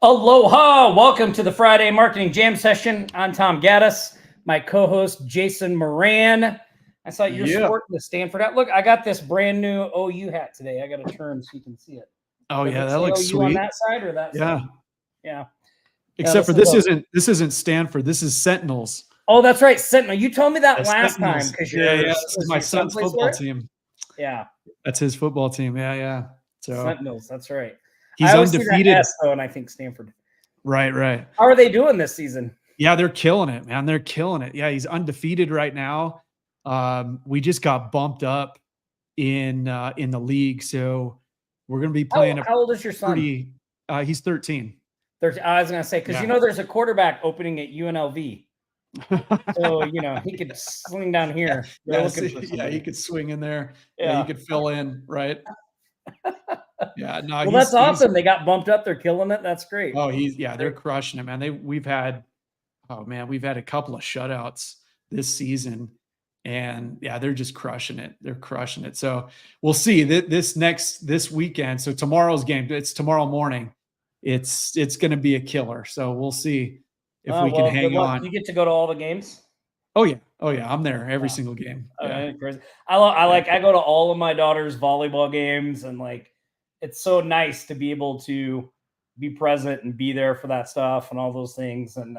Aloha! Welcome to the Friday Marketing Jam Session. I'm Tom Gaddis, my co-host Jason Moran. I saw you're sporting the Stanford hat. Look, I got this brand new OU hat today. I got to turn so you can see it. Oh, Does yeah, it that say looks OU sweet. on that side or that Yeah. side? Yeah. Except for this isn't Stanford. This is Sentinels. Oh, that's right, Sentinel. You told me that Yeah, last Sentinels. time because This is my son's football team. Yeah, that's his football team. Yeah. So Sentinels. That's right. He's I always undefeated. See that S though, and I think Stanford. Right. How are they doing this season? Yeah, they're killing it, man. They're killing it. Yeah, he's undefeated right now. We just got bumped up in the league, so we're going to be playing. How old is your son? He's 13. 13. I was going to say because there's a quarterback opening at UNLV, so he could swing down here. He could swing in there. Yeah, he could fill in, right? Yeah, no. Well, that's awesome. They got bumped up. They're killing it. That's great. Oh, they're crushing it, man. We've had a couple of shutouts this season, and they're just crushing it. They're crushing it. So we'll see this weekend. So tomorrow's game, it's tomorrow morning. It's going to be a killer. So we'll see if we can hang on. You get to go to all the games? Oh yeah. I'm there every single game. Yeah. I go to all of my daughter's volleyball games, and it's so nice to be able to be present and be there for that stuff and all those things. And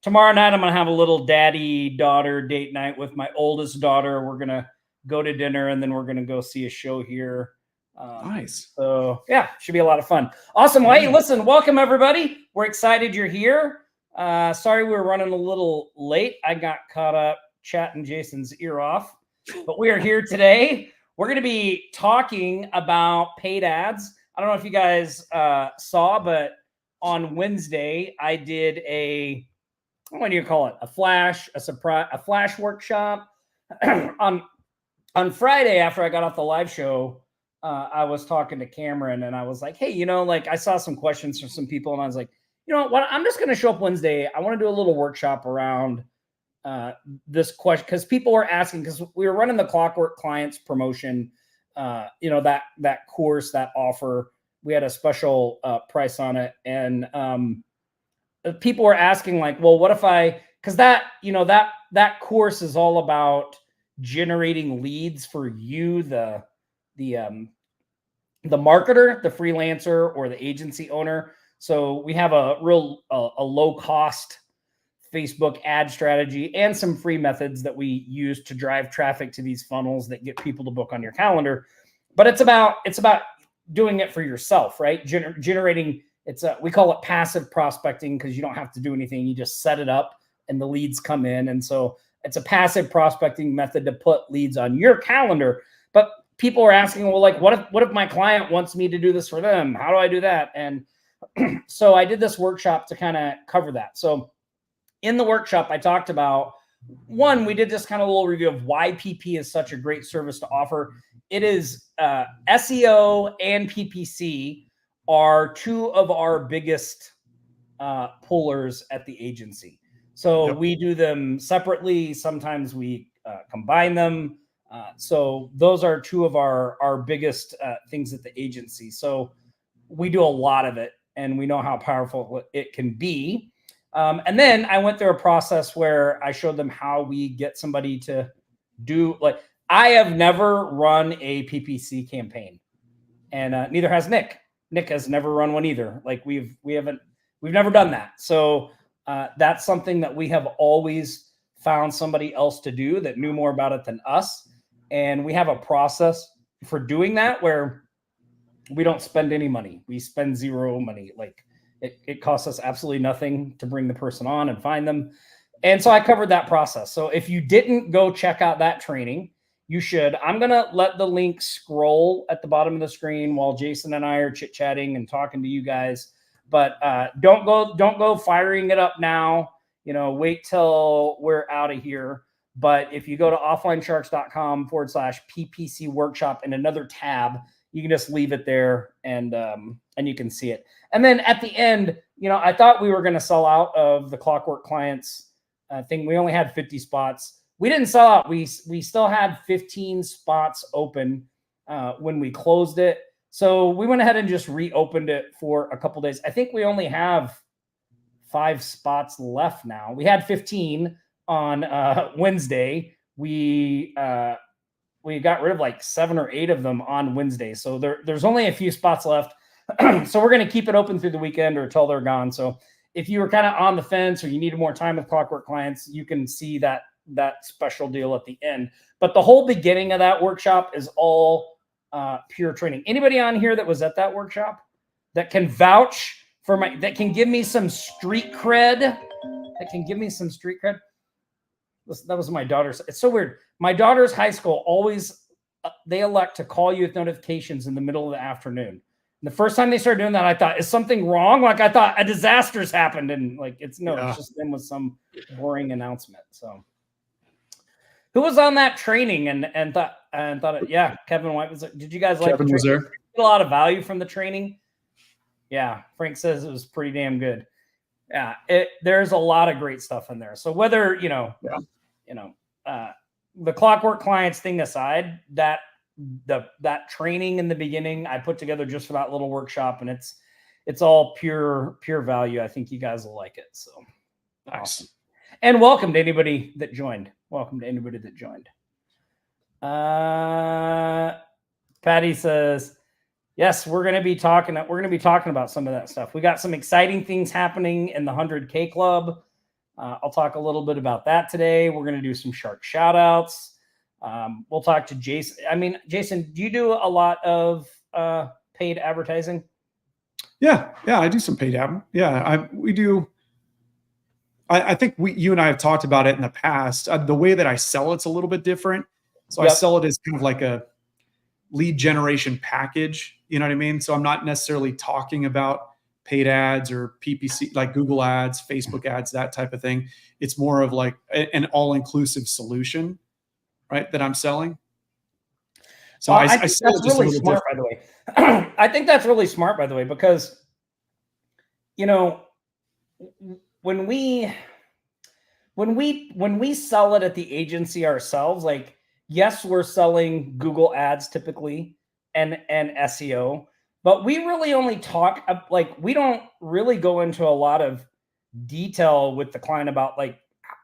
tomorrow night, I'm going to have a little daddy-daughter date night with my oldest daughter. We're going to go to dinner, and then we're going to go see a show here. Nice. So, should be a lot of fun. Awesome. Well, hey, listen, welcome, everybody. We're excited you're here. Sorry we were running a little late. I got caught up chatting Jason's ear off. But we are here today. We're going to be talking about paid ads. I don't know if you guys saw, but on Wednesday, I did what do you call it? A flash workshop. on Friday, after I got off the live show, I was talking to Cameron, and I was like, hey, I saw some questions from some people, and I was like, you know what? I'm just going to show up Wednesday. I want to do a little workshop around this question, because people were asking, because we were running the Clockwork Clients promotion, that course, that offer. We had a special price on it, and people were asking, well, what if because that course is all about generating leads for you, the marketer, the freelancer, or the agency owner. So we have a low cost Facebook ad strategy and some free methods that we use to drive traffic to these funnels that get people to book on your calendar. But it's about doing it for yourself, right? Generating. We call it passive prospecting, because you don't have to do anything. You just set it up and the leads come in. And so it's a passive prospecting method to put leads on your calendar. But people are asking, well, what if my client wants me to do this for them? How do I do that? And so I did this workshop to kind of cover that. So in the workshop, I talked about, we did this kind of little review of why PP is such a great service to offer. It is SEO and PPC are two of our biggest pullers at the agency. So we do them separately. Sometimes we combine them. So those are two of our biggest things at the agency. So we do a lot of it, and we know how powerful it can be. And then I went through a process where I showed them how we get somebody to do, I have never run a PPC campaign, and neither has Nick. Nick has never run one either. We've never done that. So that's something that we have always found somebody else to do that knew more about it than us. And we have a process for doing that where we don't spend any money. We spend zero money. It costs us absolutely nothing to bring the person on and find them. And so I covered that process. So if you didn't go check out that training, you should. I'm going to let the link scroll at the bottom of the screen while Jason and I are chit-chatting and talking to you guys. But don't go firing it up now. Wait till we're out of here. But if you go to offlinesharks.com/PPC workshop in another tab, you can just leave it there, and you can see it. And then at the end, I thought we were going to sell out of the Clockwork Clients thing. We only had 50 spots. We didn't sell out. We still had 15 spots open when we closed it. So we went ahead and just reopened it for a couple days. I think we only have 5 spots left now. We had 15 on Wednesday. We got rid of like 7 or 8 of them on Wednesday. So there's only a few spots left. So we're going to keep it open through the weekend or until they're gone. So if you were kind of on the fence or you needed more time with Clockwork clients, you can see that special deal at the end. But the whole beginning of that workshop is all pure training. Anybody on here that was at that workshop that can vouch for that can give me some street cred? That can give me some street cred? That was my daughter's. It's so weird. My daughter's high school always, they elect to call you with notifications in the middle of the afternoon. And the first time they started doing that, I thought, is something wrong? Like I thought a disaster's happened. And like, it's just them with some boring announcement. So who was on that training and thought, yeah, Kevin White was, did you guys like Kevin was there? A lot of value from the training? Yeah. Frank says it was pretty damn good. Yeah. There's a lot of great stuff in there. So whether, the Clockwork clients thing aside, that training in the beginning I put together just for that little workshop, and it's all pure value. I think you guys will like it. So nice. Awesome. And welcome to anybody that joined. Patty says, yes, we're going to be talking about some of that stuff. We got some exciting things happening in the 100K club. I'll talk a little bit about that today. We're going to do some shark shout outs. We'll talk to Jason. I mean, Jason, do you do a lot of paid advertising? Yeah, I do some paid ad. Yeah, we do. I think you and I have talked about it in the past. The way that I sell it's a little bit different. So I sell it as kind of like a lead generation package. You know what I mean? So I'm not necessarily talking about paid ads or PPC, like Google ads, Facebook ads, that type of thing. It's more of like an all-inclusive solution, right, that I'm selling. So I think that's really smart, by the way. I think that's really smart, by the way, because, when we sell it at the agency ourselves, like, yes, we're selling Google ads typically and SEO, but we really only talk, like, we don't really go into a lot of detail with the client about like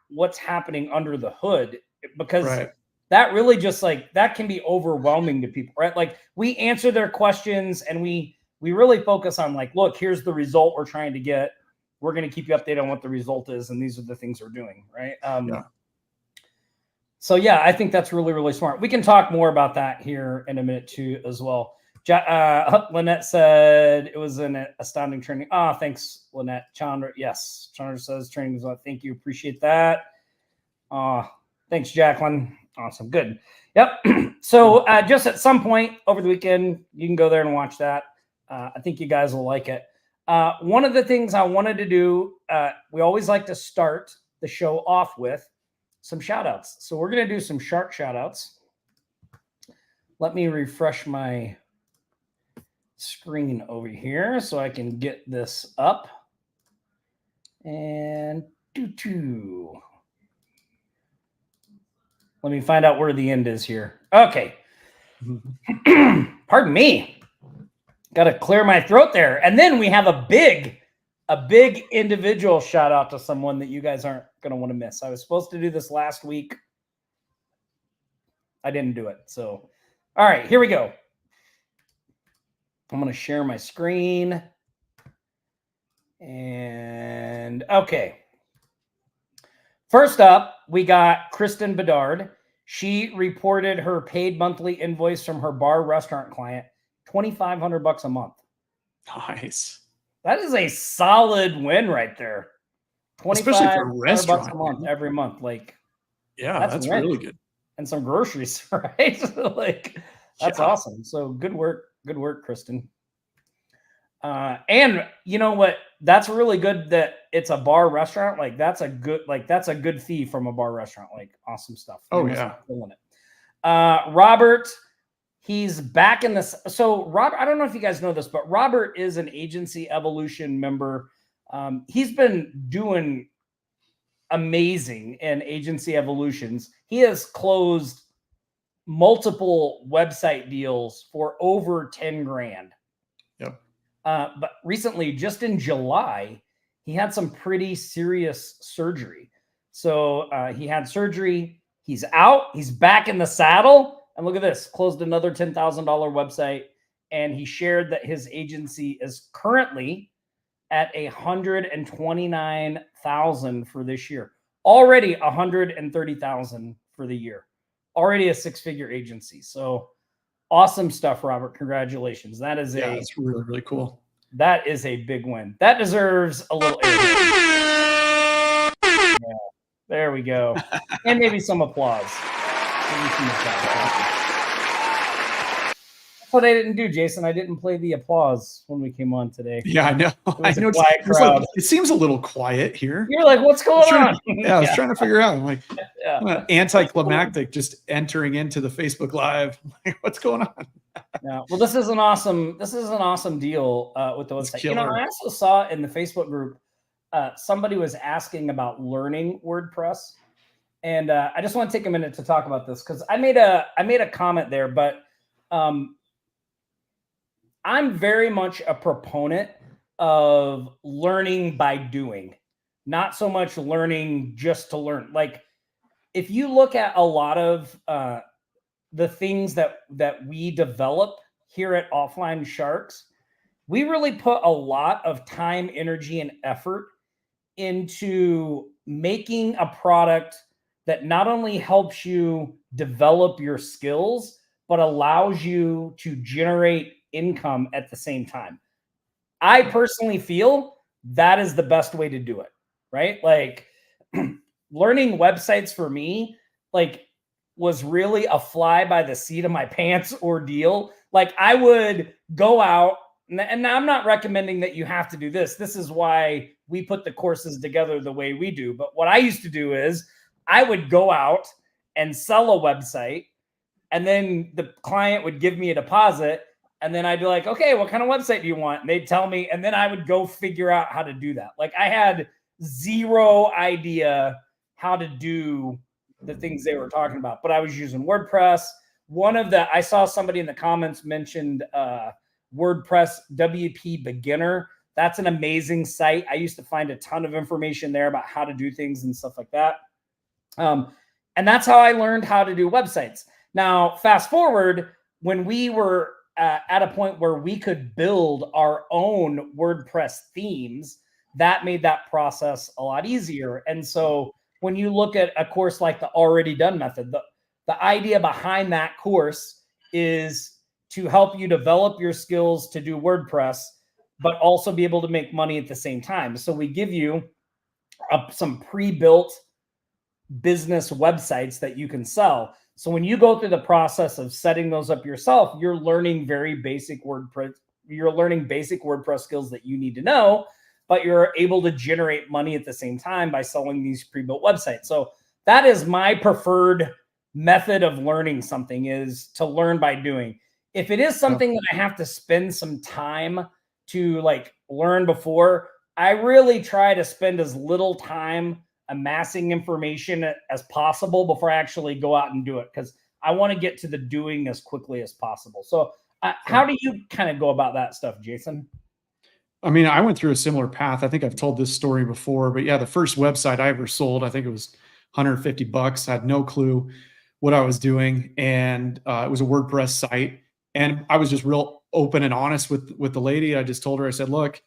what's happening under the hood, because that really just like, that can be overwhelming to people, right? Like we answer their questions and we really focus on like, look, here's the result we're trying to get. We're going to keep you updated on what the result is. And these are the things we're doing. Right. So yeah, I think that's really, really smart. We can talk more about that here in a minute too, as well. Lynette said it was an astounding training. Thanks, Lynette. Chandra, yes. Chandra says training was on. Thank you. Appreciate that. Thanks, Jacqueline. Awesome. Good. Yep. So just at some point over the weekend, you can go there and watch that. I think you guys will like it. One of the things I wanted to do, we always like to start the show off with some shout outs. So we're going to do some shark shout outs. Let me refresh my screen over here so I can get this up. And let me find out where the end is here. Okay. Pardon me. Got to clear my throat there. And then we have a big individual shout out to someone that you guys aren't going to want to miss. I was supposed to do this last week. I didn't do it. So, all right, here we go. I'm going to share my screen. And okay. First up, we got Kristen Bedard. She reported her paid monthly invoice from her bar restaurant client, $2,500 a month. Nice. That is a solid win right there. Especially for a restaurant a month every month. Like, yeah, that's really good. And some groceries, right? Like, that's awesome. So good work, Kristen. And you know what? That's really good that it's a bar restaurant. Like that's a good fee from a bar restaurant. Like awesome stuff. Oh yeah. Robert, he's back in this. So Robert, I don't know if you guys know this, but Robert is an Agency Evolution member. He's been doing amazing in Agency Evolutions. He has closed multiple website deals for over 10 grand. Yep. But recently, just in July, he had some pretty serious surgery. So he had surgery. He's out. He's back in the saddle. And look at this, closed another $10,000 website. And he shared that his agency is currently at 129,000 for this year. Already 130,000 for the year. Already a six-figure agency. So awesome stuff, Robert. Congratulations. That's really, really cool. That is a big win. That deserves a little air. Yeah, there we go. And maybe some applause. That's what I didn't do, Jason. I didn't play the applause when we came on today. Yeah, I know. I know. It seems a little quiet here. You're like, what's going on? I was trying to figure out. I'm like, anticlimactic, just entering into the Facebook Live. Like, what's going on? Yeah. Well, this is an awesome deal with the website. You know, I also saw in the Facebook group, somebody was asking about learning WordPress. And I just want to take a minute to talk about this because I made a comment there, but I'm very much a proponent of learning by doing, not so much learning just to learn. Like, if you look at a lot of the things that we develop here at Offline Sharks, we really put a lot of time, energy, and effort into making a product that not only helps you develop your skills, but allows you to generate income at the same time. I personally feel that is the best way to do it, right? Like, learning websites for me, like, was really a fly by the seat of my pants ordeal. Like, I would go out, and I'm not recommending that you have to do this. This is why we put the courses together the way we do. But what I used to do is I would go out and sell a website, and then the client would give me a deposit. And then I'd be like, okay, what kind of website do you want? And they'd tell me, and then I would go figure out how to do that. Like, I had zero idea how to do the things they were talking about, but I was using WordPress. I saw somebody in the comments mentioned WordPress WP Beginner. That's an amazing site. I used to find a ton of information there about how to do things and stuff like that. And that's how I learned how to do websites. Now, fast forward, when we were at a point where we could build our own WordPress themes, that made that process a lot easier. And so when you look at a course like the Already Done method, the idea behind that course is to help you develop your skills to do WordPress, but also be able to make money at the same time. So we give you some pre-built business websites that you can sell. So when you go through the process of setting those up yourself, you're learning very basic WordPress. You're learning basic WordPress skills that you need to know, but you're able to generate money at the same time by selling these pre-built websites. So that is my preferred method of learning something, is to learn by doing. If it is something that I have to spend some time to like learn before, I really try to spend as little time amassing information as possible before I actually go out and do it, because I want to get to the doing as quickly as possible. So how do you kind of go about that stuff, Jason? I mean, I went through a similar path. I think I've told this story before, but yeah, the first website I ever sold, I think it was $150. I had no clue what I was doing. And it was a WordPress site. And I was just real open and honest with the lady. I just told her, I said, look,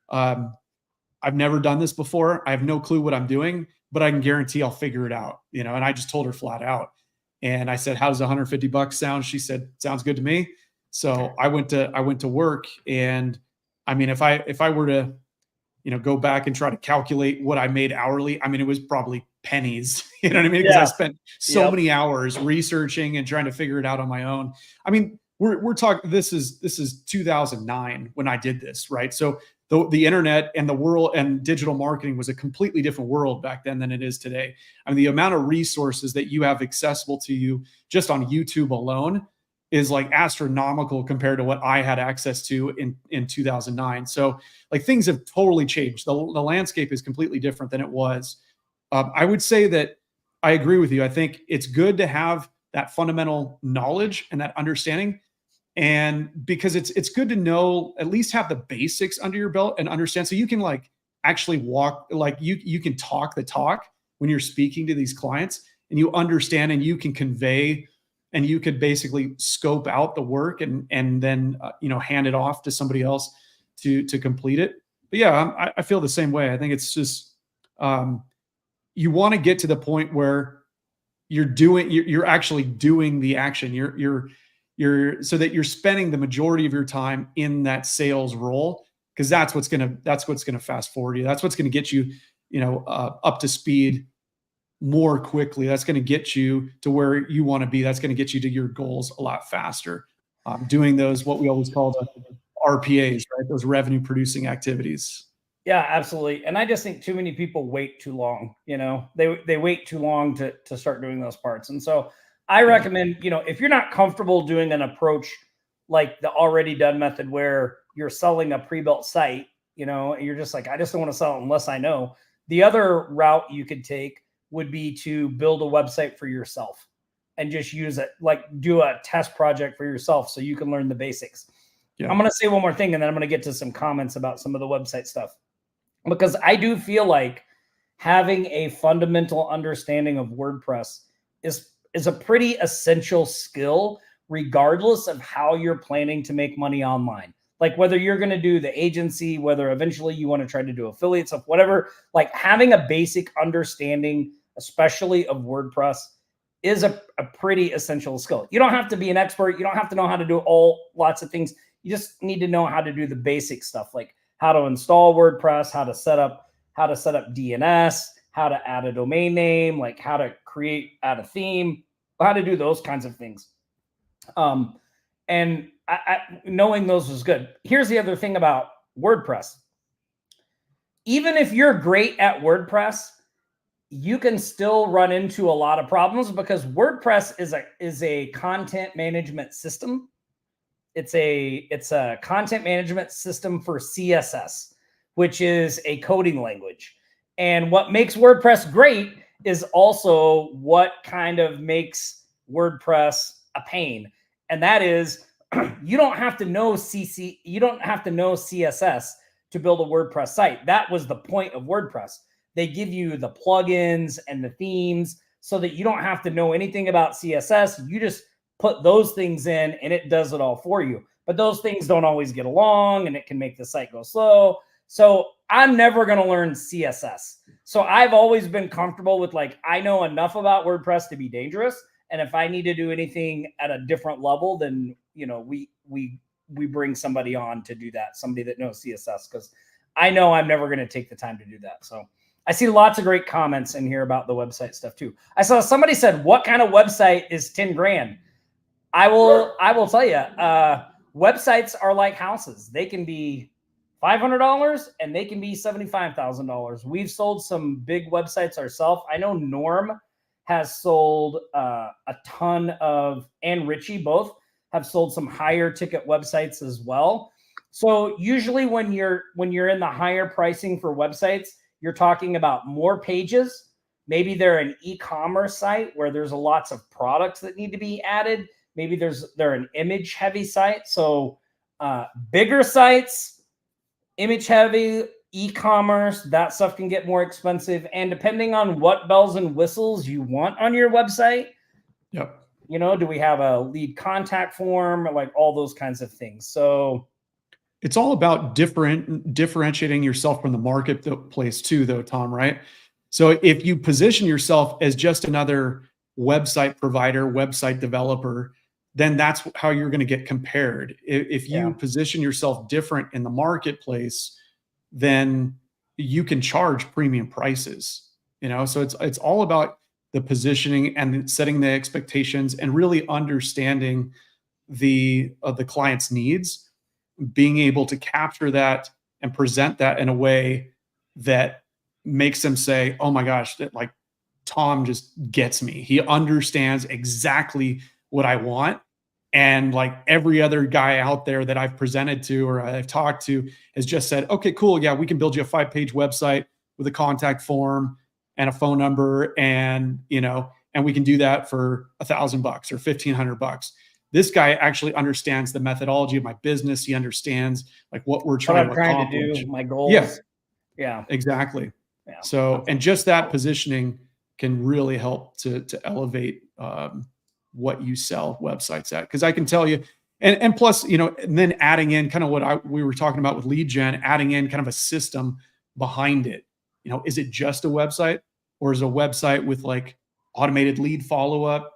I've never done this before. I have no clue what I'm doing, but I can guarantee I'll figure it out, you know? And I just told her flat out. And I said, how does $150 sound? She said, sounds good to me. So I went to work. And I mean, if I were to, you know, go back and try to calculate what I made hourly, I mean, it was probably pennies, you know what I mean? Because I spent so many hours researching and trying to figure it out on my own. I mean, we're talking, this is 2009 when I did this, right? So the internet and the world and digital marketing was a completely different world back then than it is today. I mean, the amount of resources that you have accessible to you just on YouTube alone is like astronomical compared to what I had access to in 2009. So like things have totally changed. The landscape is completely different than it was. I would say that I agree with you. I think it's good to have that fundamental knowledge and that understanding. And because it's good to know, at least have the basics under your belt and understand, so you can like actually walk, like you can talk the talk when you're speaking to these clients, and you understand and you can convey, and you could basically scope out the work and then hand it off to somebody else to complete it. But yeah, I feel the same way. I think it's just you want to get to the point where you're actually doing the action. You're so that you're spending the majority of your time in that sales role, because that's what's gonna fast forward you. That's what's gonna get you, up to speed more quickly. That's going to get you to where you want to be. That's going to get you to your goals a lot faster. Doing those, what we always call the RPAs, right? Those revenue producing activities. Yeah, absolutely. And I just think too many people wait too long. They wait too long to start doing those parts. And so I recommend, if you're not comfortable doing an approach like the already done method where you're selling a pre-built site, and you're just like, I just don't want to sell it unless I know. The other route you could take would be to build a website for yourself and just use it, like do a test project for yourself so you can learn the basics. Yeah. I'm going to say one more thing, and then I'm going to get to some comments about some of the website stuff, because I do feel like having a fundamental understanding of WordPress is a pretty essential skill, regardless of how you're planning to make money online. Like whether you're going to do the agency, whether eventually you want to try to do affiliate stuff, whatever, like having a basic understanding, especially of WordPress, is a pretty essential skill. You don't have to be an expert. You don't have to know how to do lots of things. You just need to know how to do the basic stuff, like how to install WordPress, how to set up DNS, how to add a domain name, like how to add a theme, how to do those kinds of things. And knowing those was good. Here's the other thing about WordPress. Even if you're great at WordPress, you can still run into a lot of problems, because WordPress is a content management system. It's a content management system for CSS, which is a coding language. And what makes WordPress great is also what kind of makes WordPress a pain. And that is, you don't have to know CSS to build a WordPress site. That was the point of WordPress. They give you the plugins and the themes so that you don't have to know anything about CSS. You just put those things in and it does it all for you. But those things don't always get along, and it can make the site go slow. So I'm never going to learn CSS. So I've always been comfortable with, like, I know enough about WordPress to be dangerous. And if I need to do anything at a different level, then, we bring somebody on to do that, somebody that knows CSS, because I know I'm never going to take the time to do that. So I see lots of great comments in here about the website stuff too. I saw somebody said, what kind of website is 10 grand? I will tell you, websites are like houses. They can be $500 and they can be $75,000. We've sold some big websites ourselves. I know Norm has sold a ton of, and Richie both have sold some higher ticket websites as well. So usually when you're in the higher pricing for websites, you're talking about more pages. Maybe they're an e-commerce site where there's lots of products that need to be added. Maybe they're an image heavy site. So bigger sites, image heavy, e-commerce, that stuff can get more expensive. And depending on what bells and whistles you want on your website, yep. Do we have a lead contact form, like all those kinds of things. So it's all about differentiating yourself from the marketplace too, though, Tom, right? So if you position yourself as just another website provider, website developer, then that's how you're going to get compared. If you position yourself different in the marketplace, then you can charge premium prices. So it's all about the positioning and setting the expectations and really understanding the client's needs, being able to capture that and present that in a way that makes them say, oh my gosh, that, like, Tom just gets me. He understands exactly what I want. And like every other guy out there that I've presented to or I've talked to has just said, okay, cool. Yeah, we can build you a 5-page website with a contact form and a phone number. And, and we can do that for $1,000 or $1,500. This guy actually understands the methodology of my business. He understands like what we're trying to accomplish. to do, my goals. Yeah, yeah, exactly. Yeah. So, and just that positioning can really help to elevate what you sell websites at. Because I can tell you, and plus, you know, and then adding in kind of what we were talking about with lead gen, adding in kind of a system behind it. You know, is it just a website, or is a website with like automated lead follow-up?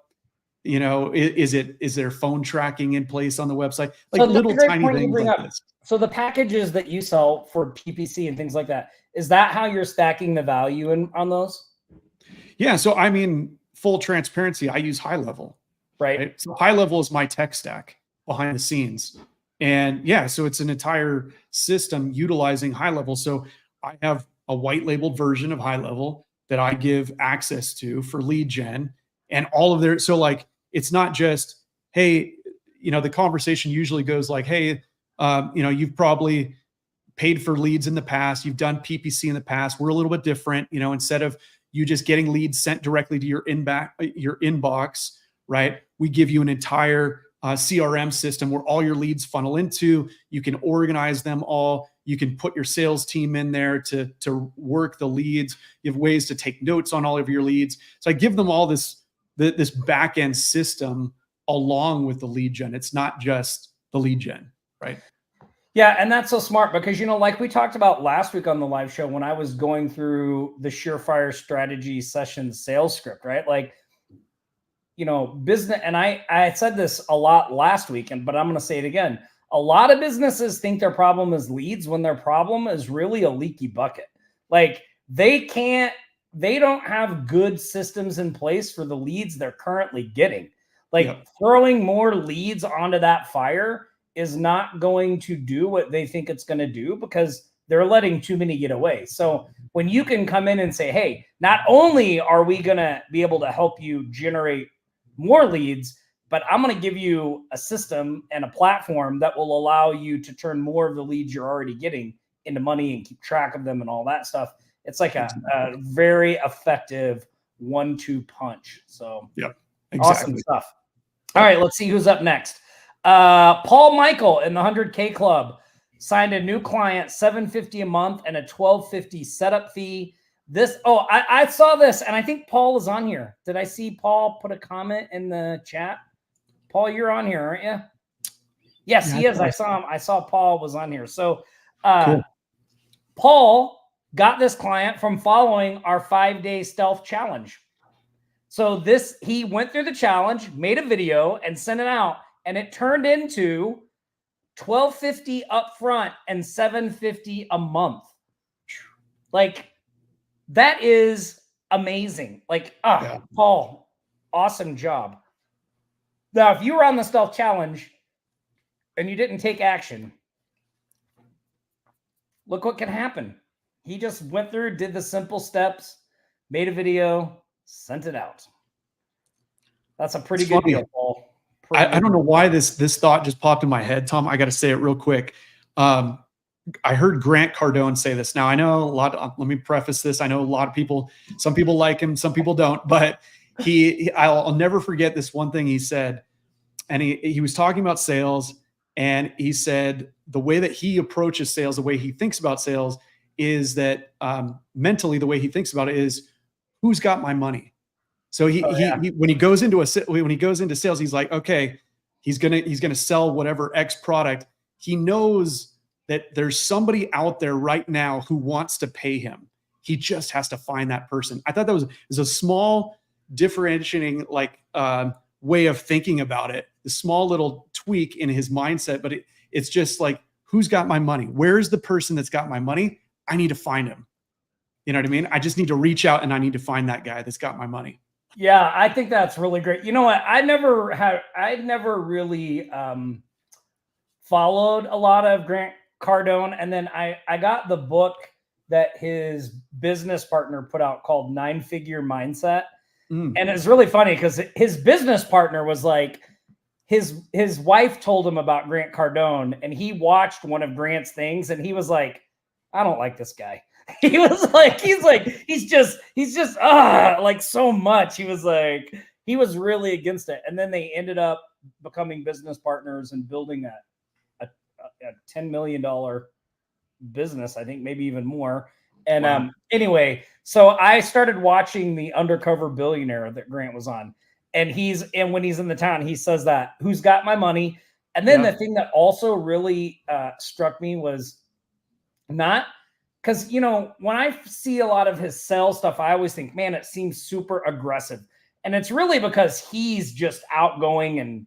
You know, is there phone tracking in place on the website? Like so little tiny things like up. this. So the packages that you sell for PPC and things like that, is that how you're stacking the value on those? Yeah. So, I mean, full transparency, I use High Level. Right. So High Level is my tech stack behind the scenes. And yeah, so it's an entire system utilizing High Level. So I have a white labeled version of High Level that I give access to for lead gen and all of their, so like, it's not just, hey, you know, the conversation usually goes like, hey, you know, you've probably paid for leads in the past. You've done PPC in the past. We're a little bit different, you know, instead of you just getting leads sent directly to your inbox, right? We give you an entire CRM system where all your leads funnel into. You can organize them all. You can put your sales team in there to work the leads. You have ways to take notes on all of your leads. So I give them all this back end system along with the lead gen. It's not just the lead gen, right? Yeah, and that's so smart because, you know, like we talked about last week on the live show when I was going through the Surefire Strategy Session sales script, right? Like, you know, business, and I said this a lot last week, but I'm going to say it again. A lot of businesses think their problem is leads when their problem is really a leaky bucket. Like they don't have good systems in place for the leads they're currently getting. Like throwing more leads onto that fire is not going to do what they think it's going to do because they're letting too many get away. So when you can come in and say, hey, not only are we going to be able to help you generate more leads, but I'm going to give you a system and a platform that will allow you to turn more of the leads you're already getting into money and keep track of them and all that stuff. It's like a very effective 1-2 punch. So Awesome stuff. All right, let's see who's up next. Paul Michael in the 100K Club signed a new client, $750 a month and a $1,250 setup fee. I saw this, and I think Paul is on here. Did I see Paul put a comment in the chat? Paul, you're on here, aren't you? Yes, he is. I saw him. I saw Paul was on here. So cool. Paul got this client from following our 5-day stealth challenge. So he went through the challenge, made a video, and sent it out. And it turned into $1,250 up front and $750 a month. Like, that is amazing. Like, Paul, awesome job. Now, if you were on the stealth challenge and you didn't take action, look what can happen. He just went through, did the simple steps, made a video, sent it out. That's a pretty good deal, Paul. I don't know why this thought just popped in my head, Tom. I got to say it real quick. I heard Grant Cardone say this. Now I know let me preface this. I know a lot of people, some people like him, some people don't, but I'll never forget this one thing he said. And he was talking about sales, and he said the way that he approaches sales, the way he thinks about sales is that mentally, the way he thinks about it is, who's got my money? So he when he goes into sales, he's like, okay, he's gonna sell whatever X product. He knows that there's somebody out there right now who wants to pay him. He just has to find that person. I thought that was a small differentiating way of thinking about it. The small little tweak in his mindset, but it's just like, who's got my money? Where's the person that's got my money? I need to find him. You know what I mean? I just need to reach out and I need to find that guy that's got my money. Yeah, I think that's really great. You know what? I never really followed a lot of Grant Cardone. And then I got the book that his business partner put out called 9-Figure Mindset. And it's really funny because his business partner was like, his wife told him about Grant Cardone, and he watched one of Grant's things and he was like, I don't like this guy. He was like, he's just like so much. He was like, he was really against it. And then they ended up becoming business partners and building a $10 million business, I think maybe even more. And Wow. Anyway, so I started watching the Undercover Billionaire that Grant was on. And when he's in the town, he says that, who's got my money? And then Yeah. the thing that also really struck me was not because, when I see a lot of his sales stuff, I always think, man, it seems super aggressive. And it's really because he's just outgoing and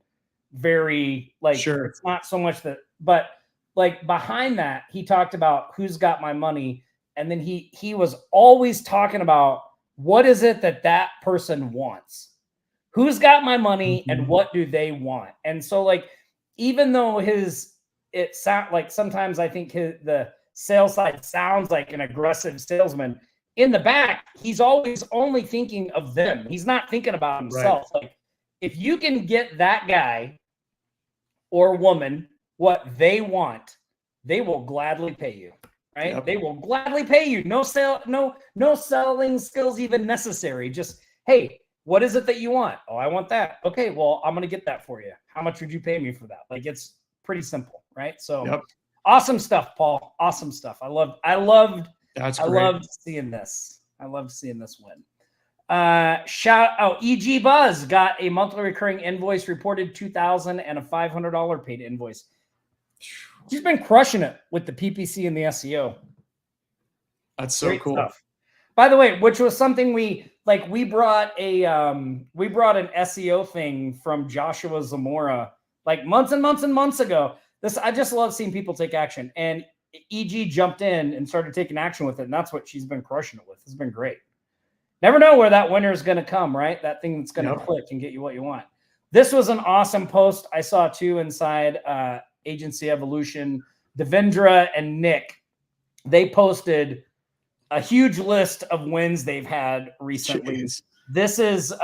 very like, Sure. it's not so much that, but like behind that, he talked about who's got my money. And then he was always talking about what is it that person wants? Who's got my money and what do they want? And so like, even though it sound like sometimes I think the sales side sounds like an aggressive salesman, in the back, he's always only thinking of them. He's not thinking about himself. Right. Like if you can get that guy or woman what they want, they will gladly pay you. Right? Yep. They will gladly pay you. No selling skills even necessary. Just, hey, what is it that you want? Oh, I want that. Okay, well, I'm going to get that for you. How much would you pay me for that? Like, it's pretty simple, right? So Yep. Awesome stuff, Paul. Awesome stuff. I loved That's great. loved seeing this. I loved seeing this win. EG Buzz got a monthly recurring invoice reported $2,000 and a $500 paid invoice. She's been crushing it with the PPC and the SEO. That's so Great cool. stuff. By the way, which was something we brought an SEO thing from Joshua Zamora like months and months and months ago. I just love seeing people take action, and EG jumped in and started taking action with it, and that's what she's been crushing it with. It's been great. Never know where that winner is going to come, right? That thing that's going to click and get you what you want. This was an awesome post I saw too inside Agency Evolution. Devendra and Nick, they posted a huge list of wins they've had recently. Jeez. This is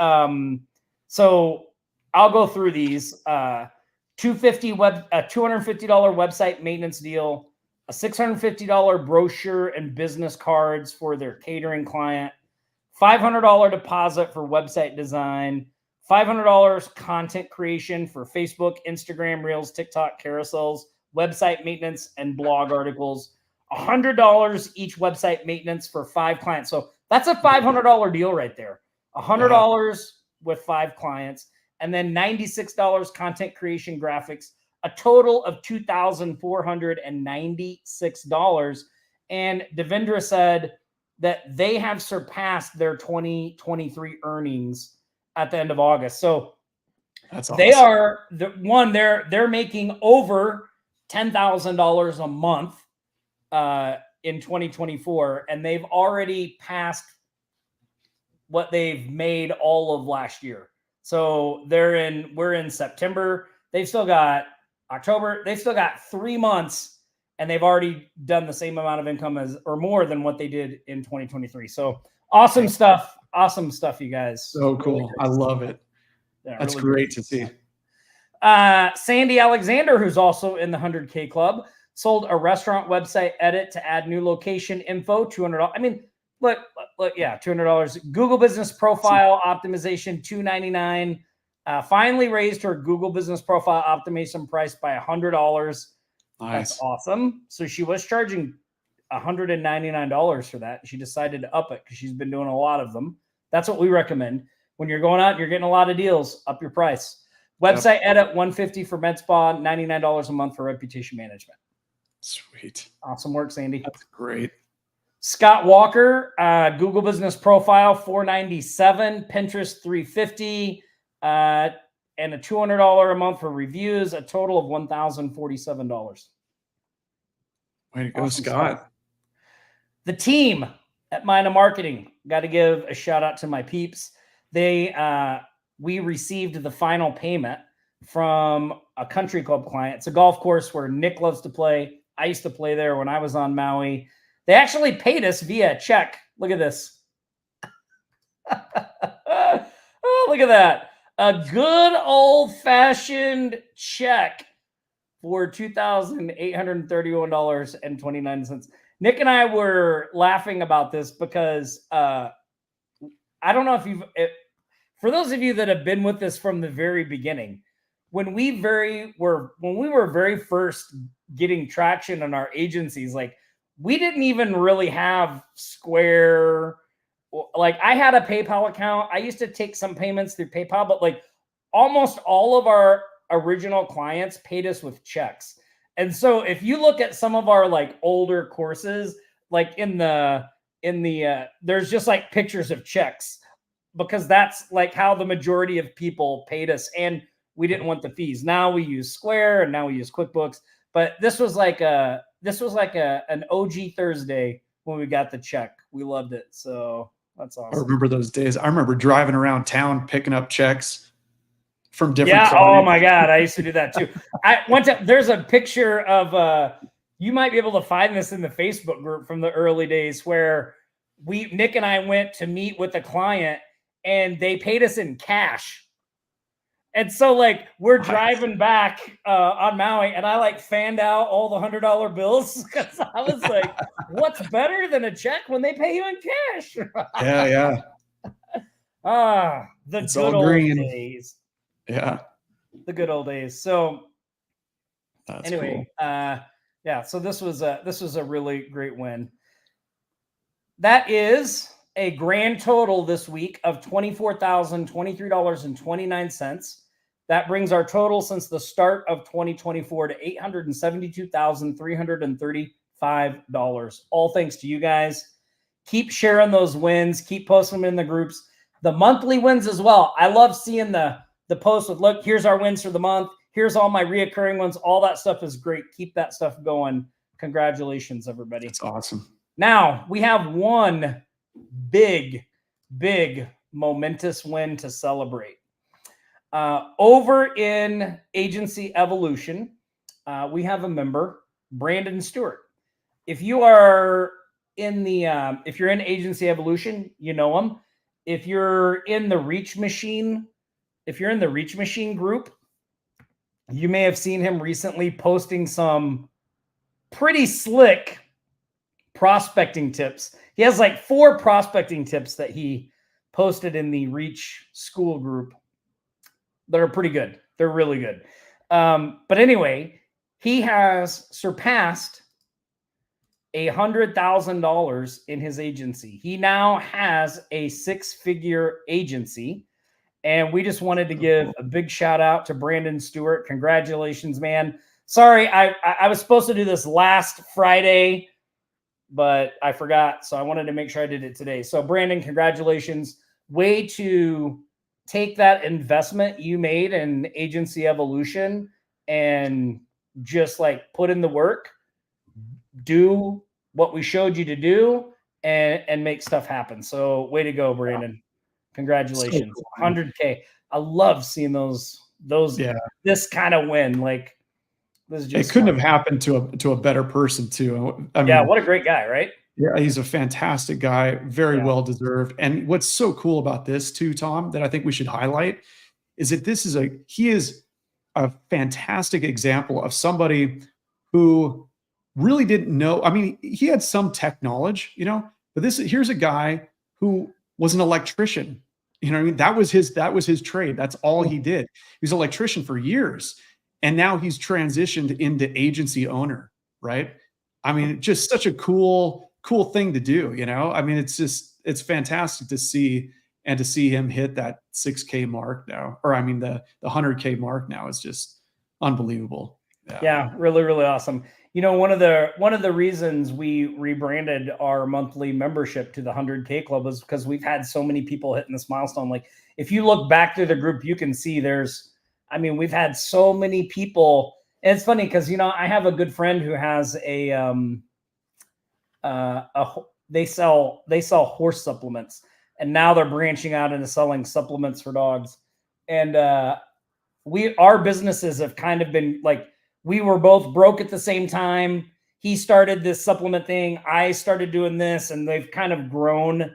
so I'll go through these. $250 website maintenance deal, a $650 brochure and business cards for their catering client, $500 deposit for website design, $500 content creation for Facebook, Instagram, Reels, TikTok, carousels, website maintenance, and blog articles, $100 each website maintenance for 5 clients. So that's a $500 deal right there. $100 with 5 clients, and then $96 content creation graphics, a total of $2,496. And Devendra said that they have surpassed their 2023 earnings at the end of August. So that's awesome. They are they're making over $10,000 a month in 2024, and they've already passed what they've made all of last year. So we're in September. They've still got October. They've still got 3 months, and they've already done the same amount of income or more than what they did in 2023. So awesome stuff. Awesome stuff, you guys. So cool. Really I love it. Yeah, that's really great to see. Sandy Alexander, who's also in the 100K club, sold a restaurant website edit to add new location info, $200. I mean, look, yeah, $200. Google Business Profile optimization, $299. Finally raised her Google Business Profile optimization price by $100. Nice. That's awesome. So she was charging $199 for that. She decided to up it because she's been doing a lot of them. That's what we recommend. When you're going out, you're getting a lot of deals, up your price. Website edit, $150 for med spa, $99 a month for reputation management. Sweet. Awesome work, Sandy. That's great. Scott Walker, Google Business Profile, $497, Pinterest, $350, and a $200 a month for reviews, a total of $1,047. Way to go, Scott. Stuff. The team at Mina Marketing, got to give a shout out to my peeps. We received the final payment from a country club client. It's a golf course where Nick loves to play. I used to play there when I was on Maui. They actually paid us via check. Look at this. Oh, look at that. A good old-fashioned check for $2,831.29. Nick and I were laughing about this because I don't know if for those of you that have been with us from the very beginning, when we were very first getting traction in our agencies, like we didn't even really have Square. Like I had a PayPal account. I used to take some payments through PayPal, but like almost all of our original clients paid us with checks. And so if you look at some of our like older courses, like in the there's just like pictures of checks, because that's like how the majority of people paid us, and we didn't want the fees. Now we use Square and now we use QuickBooks, but this was like an OG Thursday when we got the check. We loved it. So that's awesome. I remember those days. I remember driving around town picking up checks from different Yeah. clients. Oh my God. I used to do that too. There's a picture of you might be able to find this in the Facebook group from the early days where Nick and I went to meet with a client and they paid us in cash. And so like we're driving back on Maui, and I like fanned out all the $100 bills because I was like, what's better than a check when they pay you in cash? Yeah. The It's good all old green. days. Yeah. The good old days. So That's anyway, cool. yeah, so this was a really great win. That is a grand total this week of $24,023.29. That brings our total since the start of 2024 to $872,335. All thanks to you guys. Keep sharing those wins. Keep posting them in the groups. The monthly wins as well. I love seeing the post with, look, here's our wins for the month. Here's all my reoccurring ones. All that stuff is great. Keep that stuff going. Congratulations, everybody. That's awesome. Now we have one big momentous win to celebrate. Over in Agency Evolution, we have a member, Brandon Stewart. If you are in if you're in Agency Evolution, you know him. If you're in the Reach Machine group, you may have seen him recently posting some pretty slick prospecting tips. He has like 4 prospecting tips that he posted in the Reach School group that are pretty good. They're really good. But anyway, he has surpassed $100,000 in his agency. He now has a 6-figure agency. And we just wanted to give a big shout out to Brandon Stewart. Congratulations, man. Sorry, I was supposed to do this last Friday, but I forgot. So I wanted to make sure I did it today. So Brandon, congratulations. Way to take that investment you made in Agency Evolution and just like put in the work, do what we showed you to do, and make stuff happen. So way to go, Brandon. Congratulations. So cool, 100K. I love seeing those this kind of win. Like this is just it couldn't have happened to a better person too. I mean, what a great guy, right? Yeah, he's a fantastic guy, very well deserved. And what's so cool about this too, Tom, that I think we should highlight is that he is a fantastic example of somebody who really didn't know. I mean, he had some tech knowledge, but here's a guy who was an electrician. You know what I mean? That was his trade. That's all he did. He was an electrician for years. And now he's transitioned into agency owner, right? I mean, just such a cool thing to do, I mean, it's fantastic to see, and to see him hit that 6K mark now, or I mean, the 100K mark now is just unbelievable. Yeah, really, really awesome. One of the reasons we rebranded our monthly membership to the 100K Club was because we've had so many people hitting this milestone. Like if you look back through the group, you can see we've had so many people. And it's funny because, I have a good friend who has they sell horse supplements, and now they're branching out into selling supplements for dogs. And our businesses have kind of been like, we were both broke at the same time. He started this supplement thing. I started doing this, and they've kind of grown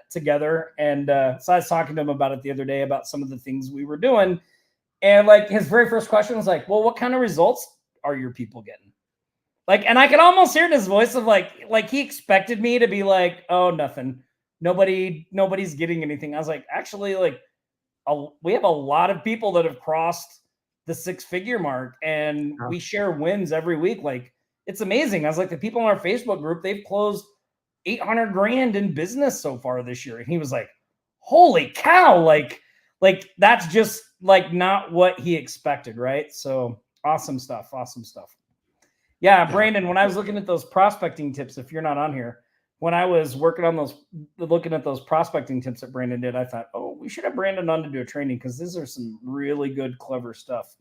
together. And so I was talking to him about it the other day about some of the things we were doing. And like his very first question was like, well, what kind of results are your people getting? Like, and I could almost hear in his voice of like he expected me to be like, oh, nothing. Nobody's getting anything. I was like, actually, like, we have a lot of people that have crossed the 6-figure mark, and we share wins every week. Like, it's amazing. I was like, the people in our Facebook group, they've closed 800 grand in business so far this year. And he was like, holy cow. Like that's just like not what he expected. Right. So awesome stuff. Awesome stuff. Yeah. Brandon, when I was looking at those prospecting tips, if you're not on here, when I was looking at those prospecting tips that Brandon did, I thought, oh, we should have Brandon on to do a training, because these are some really good, clever stuff.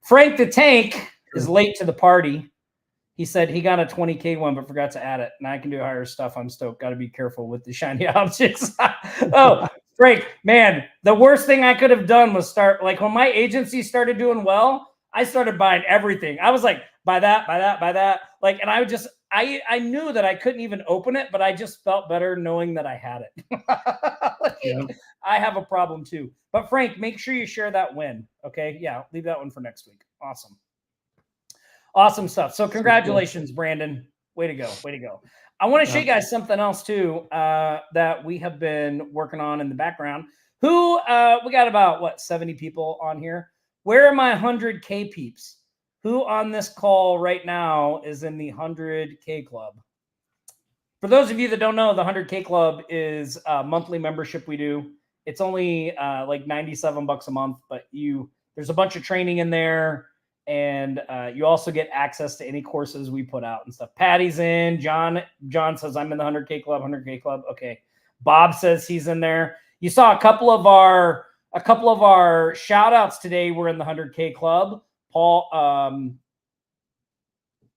Frank the Tank is late to the party. He said he got a 20K one, but forgot to add it. Now I can do higher stuff. I'm stoked. Got to be careful with the shiny objects. Oh, Frank, man, the worst thing I could have done was start, like, when my agency started doing well, I started buying everything. I was like, buy that, buy that, buy that. Like, and I knew that I couldn't even open it, but I just felt better knowing that I had it. I have a problem too. But Frank, make sure you share that win. Okay. Yeah. Leave that one for next week. Awesome. Awesome stuff. So congratulations, Brandon. Way to go. Way to go. I want to show you guys something else too, that we have been working on in the background. We got about 70 people on here. Where are my 100K peeps? Who on this call right now is in the 100K club? For those of you that don't know, the 100K club is a monthly membership we do. It's only like $97 a month, but there's a bunch of training in there. And you also get access to any courses we put out and stuff. Patty's in. John says, I'm in the 100K club, 100K club. Okay. Bob says he's in there. You saw a couple of our shout outs today were in the 100K club. Paul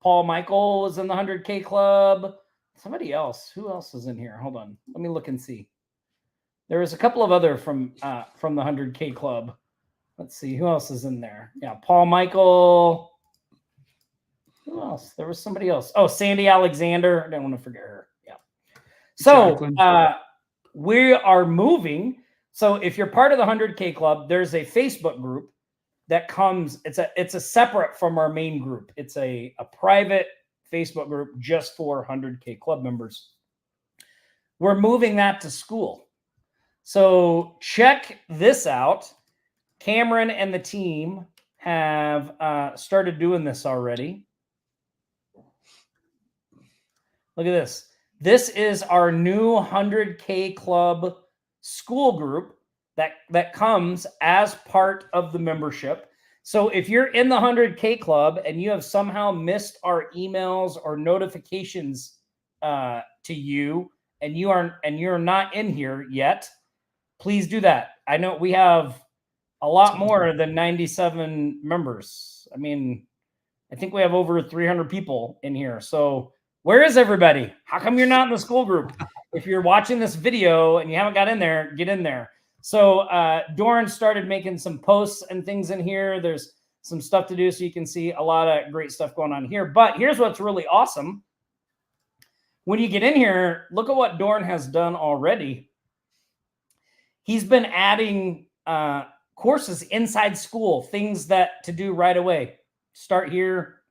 Michael is in the 100K club. Somebody else. Who else is in here? Hold on. Let me look and see. There was a couple of other from the 100K club. Let's see, who else is in there? Yeah, Paul Michael. Who else? There was somebody else. Oh, Sandy Alexander. I don't want to forget her. Yeah. So we are moving. So if you're part of the 100K club, there's a Facebook group that comes. It's a separate from our main group. It's a private Facebook group just for 100K club members. We're moving that to school. So check this out. Cameron and the team have started doing this already. Look at this. This is our new 100K club school group that comes as part of the membership. So if you're in the 100K club and you have somehow missed our emails or notifications to you, and you're not in here yet, please do that. I know we have a lot more than 97 members. I mean, I think we have over 300 people in here. So where is everybody? How come you're not in the school group? If you're watching this video and you haven't got in there, get in there. So Doran started making some posts and things in here. There's some stuff to do, so you can see a lot of great stuff going on here. But here's what's really awesome. When you get in here, look at what Doran has done already. He's been adding courses inside school, things that to do right away. Start here.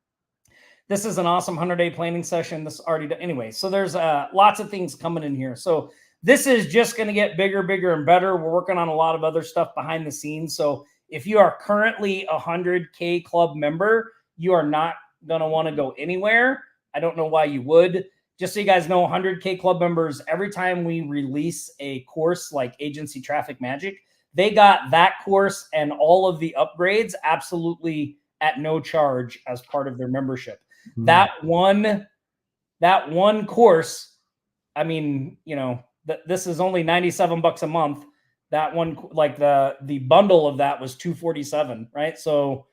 This is an awesome 100-day planning session. This already done. Anyway, so there's lots of things coming in here. So this is just going to get bigger, bigger, and better. We're working on a lot of other stuff behind the scenes. So if you are currently a 100K club member, you are not going to want to go anywhere. I don't know why you would. Just so you guys know, 100K club members, every time we release a course like Agency Traffic Magic, they got that course and all of the upgrades absolutely at no charge as part of their membership. Mm-hmm. That one course, I mean, this is only $97 a month. That one, like the bundle of that was $247, right? So,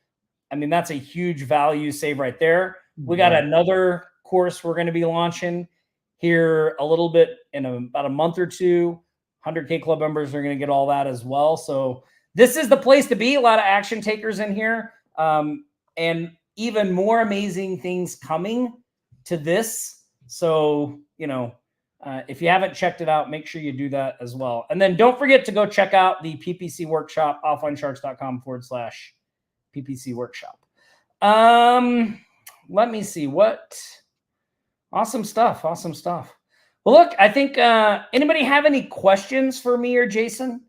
I mean, that's a huge value save right there. We got another course we're going to be launching here a little bit in about a month or two. 100K club members are going to get all that as well. So this is the place to be. A lot of action takers in here, and even more amazing things coming to this. So, if you haven't checked it out, make sure you do that as well. And then don't forget to go check out the PPC workshop, offlinesharks.com/PPC workshop. let me see what. Awesome stuff. Awesome stuff. Well, look, I think anybody have any questions for me or Jason?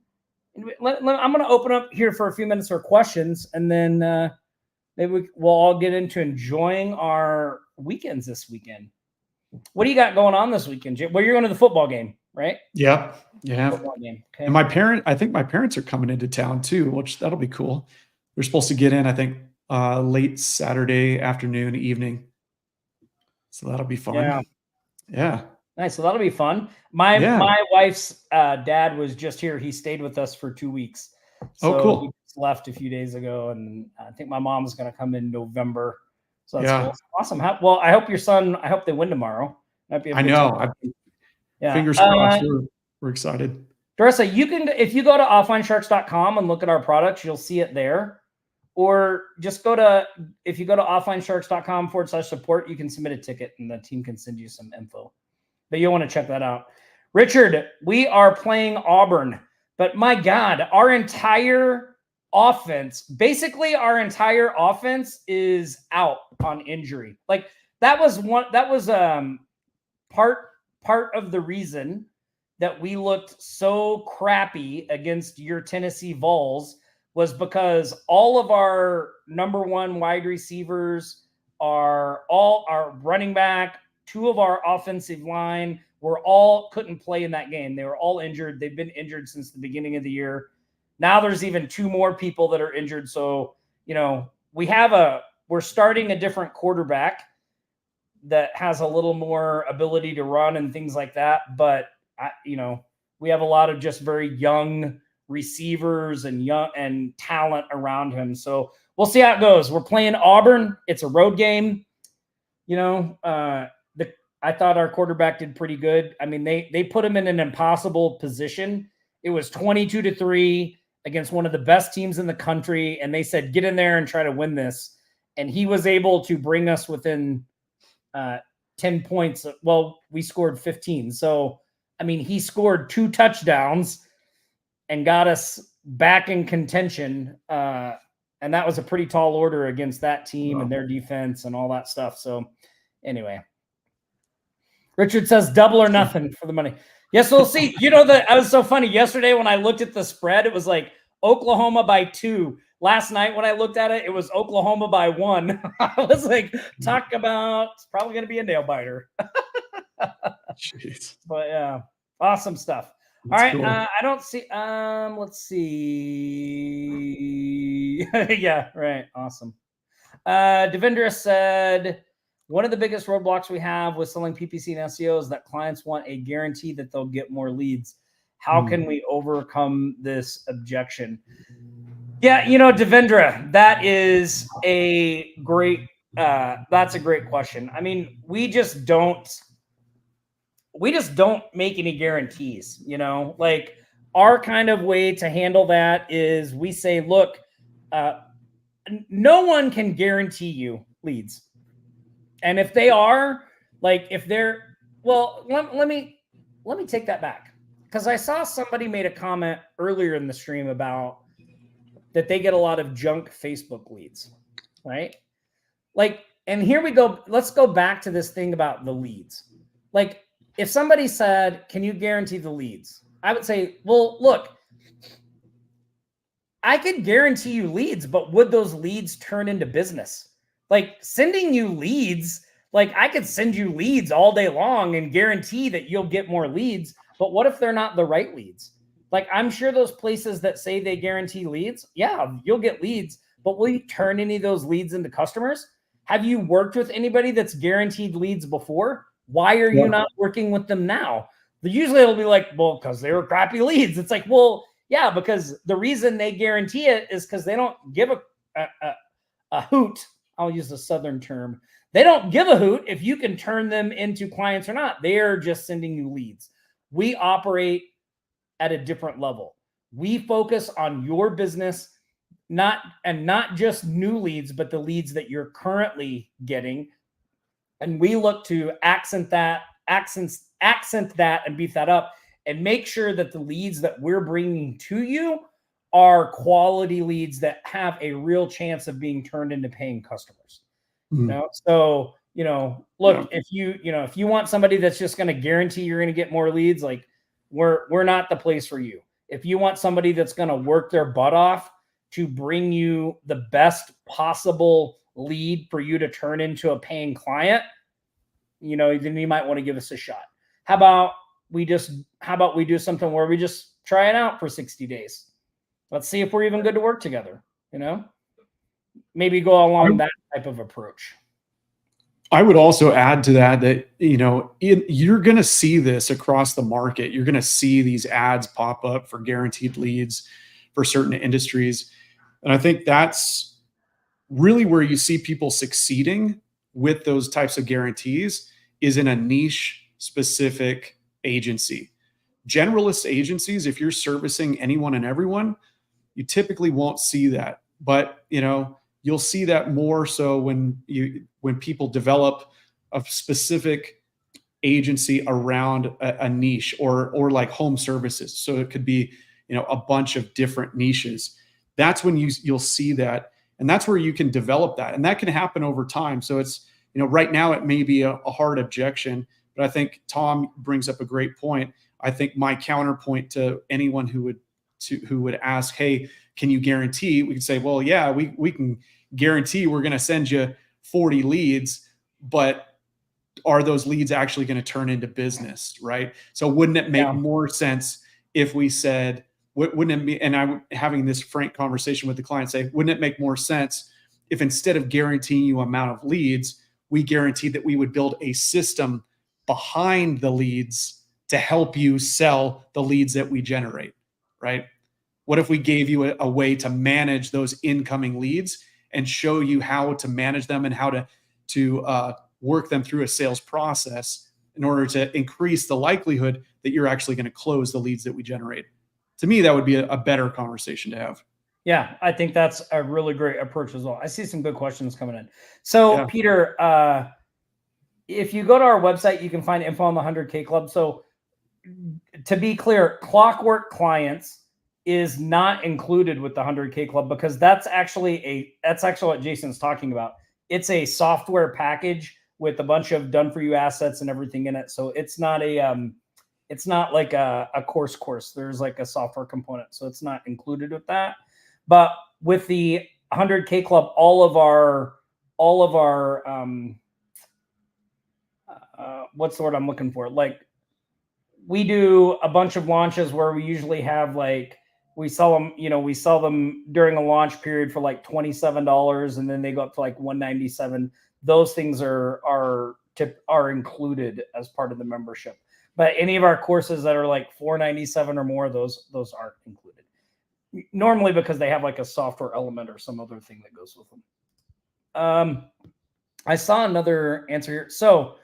I'm going to open up here for a few minutes for questions, and then maybe we'll all get into enjoying our weekends this weekend. What do you got going on this weekend, Jay? Well, you're going to the football game, right? Yeah. Football game. Okay. And I think my parents are coming into town too, which that'll be cool. They're supposed to get in, I think, late Saturday afternoon, evening. So that'll be fun. Yeah. Nice. So that'll be fun. My wife's dad was just here. He stayed with us for 2 weeks. So cool. He just left a few days ago, and I think my mom's going to come in November. So that's cool. Awesome. Well, I hope your son. I hope they win tomorrow. Might be a good time. Fingers crossed. We're excited. Dorissa, you can, if you go to offlinesharks.com and look at our products, you'll see it there. Or just if you go to offlinesharks.com/support, you can submit a ticket and the team can send you some info. But you'll want to check that out. Richard, we are playing Auburn, but my God, our entire offense is out on injury. Like that was part of the reason that we looked so crappy against your Tennessee Vols was because all of our number one wide receivers are all our running back, 2 of our offensive line couldn't play in that game. They were all injured. They've been injured since the beginning of the year. Now there's even 2 more people that are injured. So, we're starting a different quarterback that has a little more ability to run and things like that. But we have a lot of just very young receivers and talent around him. So we'll see how it goes. We're playing Auburn. It's a road game. I thought our quarterback did pretty good. I mean, they put him in an impossible position. It was 22-3 against one of the best teams in the country. And they said, get in there and try to win this. And he was able to bring us within 10 points. Well, we scored 15. So, I mean, he scored 2 touchdowns and got us back in contention. And that was a pretty tall order against that team and their defense and all that stuff. So anyway, Richard says double or nothing for the money. Yes, we'll see. I was so funny yesterday when I looked at the spread, it was like Oklahoma by 2. Last night when I looked at it, it was Oklahoma by 1. I was like, talk about, it's probably going to be a nail biter. Jeez. But yeah, awesome stuff. All right. Cool. I don't see, let's see. Yeah, right. Awesome. Devendra said, one of the biggest roadblocks we have with selling PPC and SEO is that clients want a guarantee that they'll get more leads. How can we overcome this objection? Yeah, Devendra, that's a great question. I mean, we just don't make any guarantees, like our kind of way to handle that is we say, look, no one can guarantee you leads. And if they are let me take that back. Because I saw somebody made a comment earlier in the stream about that they get a lot of junk Facebook leads, right? And here we go. Let's go back to this thing about the leads. Like, if somebody said, can you guarantee the leads? I would say, well, look, I could guarantee you leads, but would those leads turn into business? Like sending you leads, like I could send you leads all day long and guarantee that you'll get more leads. But what if they're not the right leads? Like I'm sure those places that say they guarantee leads, yeah, you'll get leads, but will you turn any of those leads into customers? Have you worked with anybody that's guaranteed leads before? Why are you not working with them now? Usually it'll be like, well, because they were crappy leads. It's like, well, yeah, because the reason they guarantee it is because they don't give a hoot. I'll use the Southern term. They don't give a hoot if you can turn them into clients or not. They're just sending you leads. We operate at a different level. We focus on your business, not just new leads, but the leads that you're currently getting. And we look to accent that and beef that up and make sure that the leads that we're bringing to you are quality leads that have a real chance of being turned into paying customers. So, look, Yeah. if you want somebody that's just going to guarantee you're going to get more leads, like we're not the place for you. If you want somebody that's going to work their butt off to bring you the best possible lead for you to turn into a paying client, then you might want to give us a shot. How about we do something where we just try it out for 60 days? Let's see if we're even good to work together, maybe go along that type of approach. I would also add to that, you're going to see this across the market. You're going to see these ads pop up for guaranteed leads for certain industries. And I think that's really where you see people succeeding with those types of guarantees is in a niche specific agency. Generalist agencies, if you're servicing anyone and everyone, you typically won't see that. But, you'll see that more so when people develop a specific agency around a niche or like home services. So it could be, a bunch of different niches. That's when you'll see that. And that's where you can develop that. And that can happen over time. So it's, right now it may be a hard objection, but I think Tom brings up a great point. I think my counterpoint to anyone who would ask, hey, can you guarantee? We can say, well, yeah, we can guarantee we're going to send you 40 leads, but are those leads actually going to turn into business, right? So wouldn't it make more sense if we said, wouldn't it be, and I'm having this frank conversation with the client, say, wouldn't it make more sense if instead of guaranteeing you amount of leads, we guaranteed that we would build a system behind the leads to help you sell the leads that we generate, right? What if we gave you a way to manage those incoming leads and show you how to manage them and how to work them through a sales process in order to increase the likelihood that you're actually going to close the leads that we generate? To me, that would be a better conversation to have. Yeah, I think that's a really great approach as well. I see some good questions coming in. So, Peter, if you go to our website, you can find info on the 100K Club. So, to be clear, Clockwork Clients is not included with the 100K Club because that's actually what Jason's talking about. It's a software package with a bunch of done-for-you assets and everything in it. So it's not it's not like a course. There's like a software component, so it's not included with that. But with the 100K Club, all of our what's the word I'm looking for? Like, we do a bunch of launches where we usually have we sell them during a launch period for like $27, and then they go up to like $197. Those things are included as part of the membership. But any of our courses that are like $497 or more, those aren't included. Normally because they have like a software element or some other thing that goes with them. I saw another answer here. So,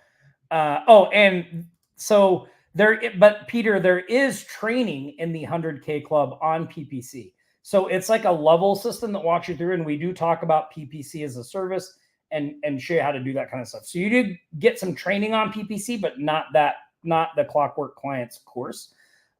but Peter, there is training in the 100K Club on PPC. So it's like a level system that walks you through, and we do talk about PPC as a service and show you how to do that kind of stuff. So you did get some training on PPC, but not the Clockwork Clients course.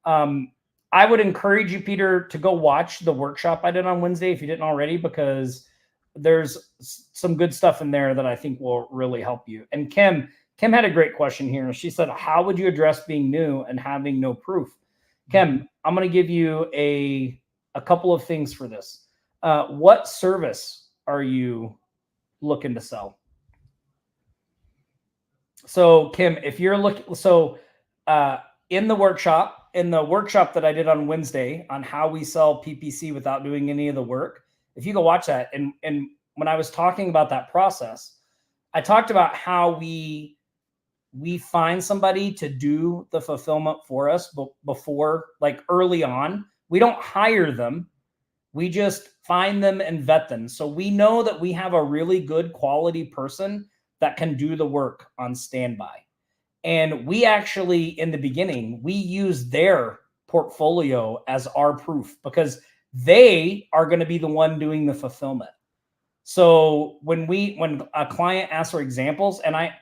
I would encourage you, Peter, to go watch the workshop I did on Wednesday if you didn't already, because there's some good stuff in there that I think will really help you. And Kim had a great question here. She said, how would you address being new and having no proof? Kim, I'm going to give you a couple of things for this. What service are you looking to sell? So Kim, if you're looking, in the workshop that I did on Wednesday on how we sell PPC without doing any of the work, if you go watch that, and when I was talking about that process, I talked about how we find somebody to do the fulfillment for us before, like early on. We don't hire them. We just find them and vet them. So we know that we have a really good quality person that can do the work on standby. And we actually, in the beginning, we use their portfolio as our proof because they are going to be the one doing the fulfillment. So when a client asks for examples, and I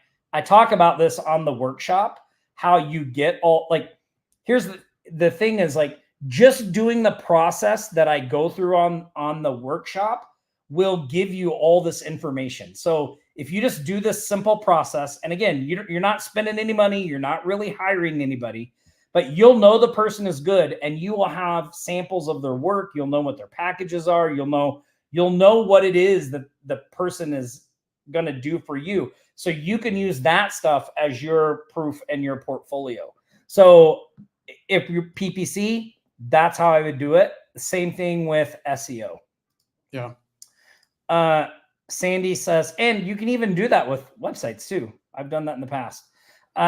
talk about this on the workshop, how you get all, like, here's the thing is, like, just doing the process that I go through on the workshop will give you all this information. So if you just do this simple process, and again, you're not spending any money, you're not really hiring anybody, but you'll know the person is good, and you will have samples of their work. You'll know what their packages are. You'll know what it is that the person is going to do for you. So you can use that stuff as your proof and your portfolio. So if you're PPC, that's how I would do it. Same thing with SEO. Yeah. Sandy says, and you can even do that with websites too. I've done that in the past.